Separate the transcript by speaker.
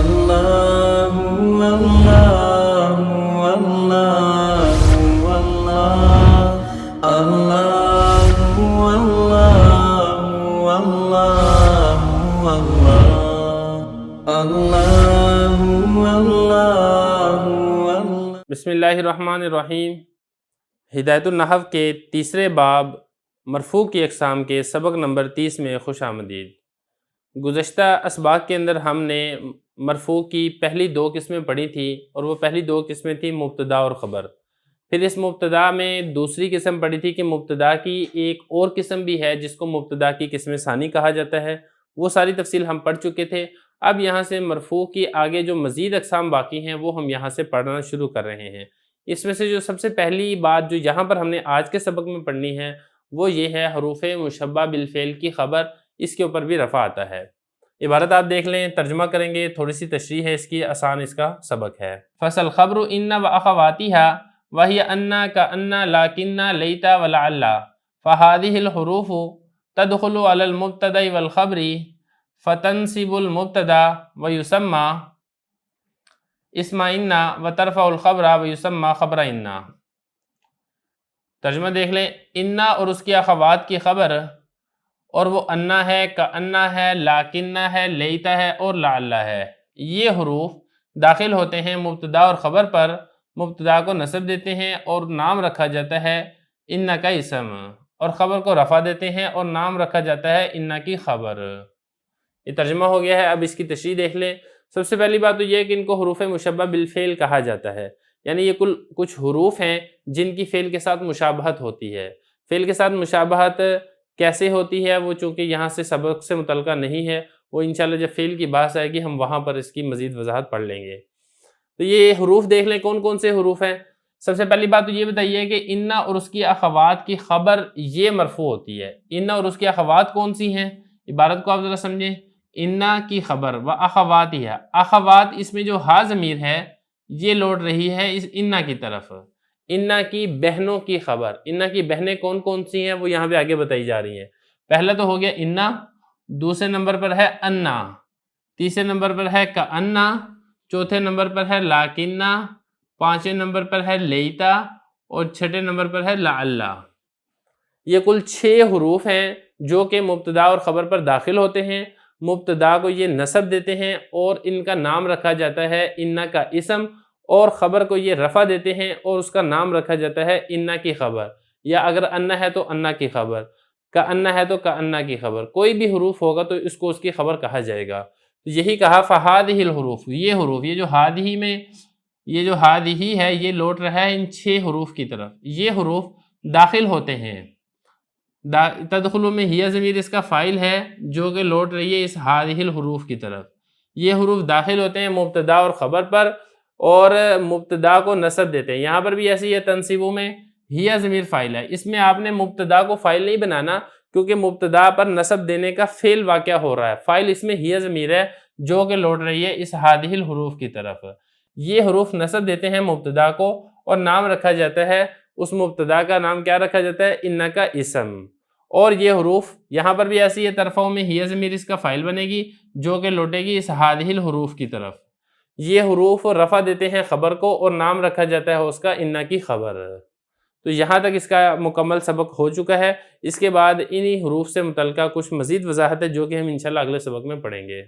Speaker 1: اللہ اللہ اللہ اللہ اللہ اللہ۔
Speaker 2: بسم اللہ الرحمن الرحیم۔ ہدایت النحو کے تیسرے باب مرفوع کی اقسام کے سبق نمبر 30 میں خوش آمدید۔ گزشتہ اسباق کے اندر ہم نے مرفوع کی پہلی دو قسمیں پڑھی تھیں، اور وہ پہلی دو قسمیں تھیں مبتدا اور خبر۔ پھر اس مبتدا میں دوسری قسم پڑھی تھی کہ مبتدا کی ایک اور قسم بھی ہے جس کو مبتدا کی قسم ثانی کہا جاتا ہے، وہ ساری تفصیل ہم پڑھ چکے تھے۔ اب یہاں سے مرفوع کی آگے جو مزید اقسام باقی ہیں وہ ہم یہاں سے پڑھنا شروع کر رہے ہیں۔ اس میں سے جو سب سے پہلی بات جو یہاں پر ہم نے آج کے سبق میں پڑھنی ہے وہ یہ ہے حروف مشبہ بالفعل کی خبر، اس کے اوپر بھی رفع آتا ہے۔ عبارت آپ دیکھ لیں، ترجمہ کریں گے، تھوڑی سی تشریح ہے اس کی، آسان اس کا سبق ہے۔ فصل خبر ان و اخواتها وہی انا کا انا لاکنہ لیتا ولعل فهذه الحروف تدخل على المبتدا والخبر فتنصب المبتدا ويسمى اسم انا وترفع الخبر ويسمى خبر انا۔ ترجمہ دیکھ لیں، انا اور اس کی اخوات کی خبر، اور وہ انا ہے، کانا ہے، لاکنہ ہے، لیتا ہے اور لعل ہے۔ یہ حروف داخل ہوتے ہیں مبتدا اور خبر پر، مبتدا کو نصب دیتے ہیں اور نام رکھا جاتا ہے انا کا اسم، اور خبر کو رفع دیتے ہیں اور نام رکھا جاتا ہے انا کی خبر۔ یہ ترجمہ ہو گیا ہے۔ اب اس کی تشریح دیکھ لیں۔ سب سے پہلی بات تو یہ ہے کہ ان کو حروف مشبہ بالفعل کہا جاتا ہے، یعنی یہ کچھ حروف ہیں جن کی فعل کے ساتھ مشابہت ہوتی ہے۔ فعل کے ساتھ مشابہت کیسے ہوتی ہے وہ چونکہ یہاں سے سبق سے متعلقہ نہیں ہے، وہ انشاءاللہ جب فعل کی بات آئے گی ہم وہاں پر اس کی مزید وضاحت پڑھ لیں گے۔ تو یہ حروف دیکھ لیں کون کون سے حروف ہیں۔ سب سے پہلی بات تو یہ بتائیے کہ انا اور اس کی اخوات کی خبر یہ مرفوع ہوتی ہے۔ انا اور اس کی اخوات کون سی ہیں؟ عبارت کو آپ ذرا سمجھیں۔ انا کی خبر و اخواتها، اخوات اس میں جو ہا ضمیر ہے یہ لوٹ رہی ہے اس انا کی طرف۔ انا کی بہنوں کی خبر، انا کی بہنیں کون کون سی ہیں وہ یہاں پہ آگے بتائی جا رہی ہیں۔ پہلا تو ہو گیا انا، دوسرے نمبر پر ہے انا، تیسرے نمبر پر ہے کانا، چوتھے نمبر پر ہے لاکنہ، پانچویں نمبر پر ہے لیتا، اور چھٹے نمبر پر ہے لعل۔ یہ کل 6 حروف ہیں جو کہ مبتدا اور خبر پر داخل ہوتے ہیں۔ مبتدا کو یہ نصب دیتے ہیں اور ان کا نام رکھا جاتا ہے انا کا اسم، اور خبر کو یہ رفع دیتے ہیں اور اس کا نام رکھا جاتا ہے انا کی خبر، یا اگر انا ہے تو انا کی خبر، کانا ہے تو کانا کی خبر۔ کوئی بھی حروف ہوگا تو اس کو اس کی خبر کہا جائے گا۔ تو یہی کہا فہادہ الحروف، یہ حروف، یہ جو ہادہی میں یہ جو ہادہی ہے یہ لوٹ رہا ہے ان 6 حروف کی طرف۔ یہ حروف داخل ہوتے ہیں، تدخلو میں ہی ضمیر اس کا فاعل ہے جو کہ لوٹ رہی ہے اس ہادہ الحروف کی طرف۔ یہ حروف داخل ہوتے ہیں مبتدا اور خبر پر اور مبتدا کو نصب دیتے ہیں۔ یہاں پر بھی ایسی ہے، تنصیبوں میں ہی ضمیر فاعل ہے، اس میں آپ نے مبتدا کو فاعل نہیں بنانا کیونکہ مبتدا پر نصب دینے کا فعل واقع ہو رہا ہے۔ فاعل اس میں ہی ضمیر ہے جو کہ لوٹ رہی ہے اس ہادہ الحروف کی طرف۔ یہ حروف نصب دیتے ہیں مبتدا کو اور نام رکھا جاتا ہے، اس مبتدا کا نام کیا رکھا جاتا ہے؟ انا کا اسم۔ اور یہ حروف یہاں پر بھی ایسی ہے، ترفع میں ہی ضمیر اس کا فاعل بنے گی جو کہ لوٹے گی اس ہادہ الحروف کی طرف۔ یہ حروف رفع دیتے ہیں خبر کو اور نام رکھا جاتا ہے اس کا انا کی خبر۔ تو یہاں تک اس کا مکمل سبق ہو چکا ہے۔ اس کے بعد انہی حروف سے متعلقہ کچھ مزید وضاحت ہے جو کہ ہم انشاءاللہ اگلے سبق میں پڑھیں گے۔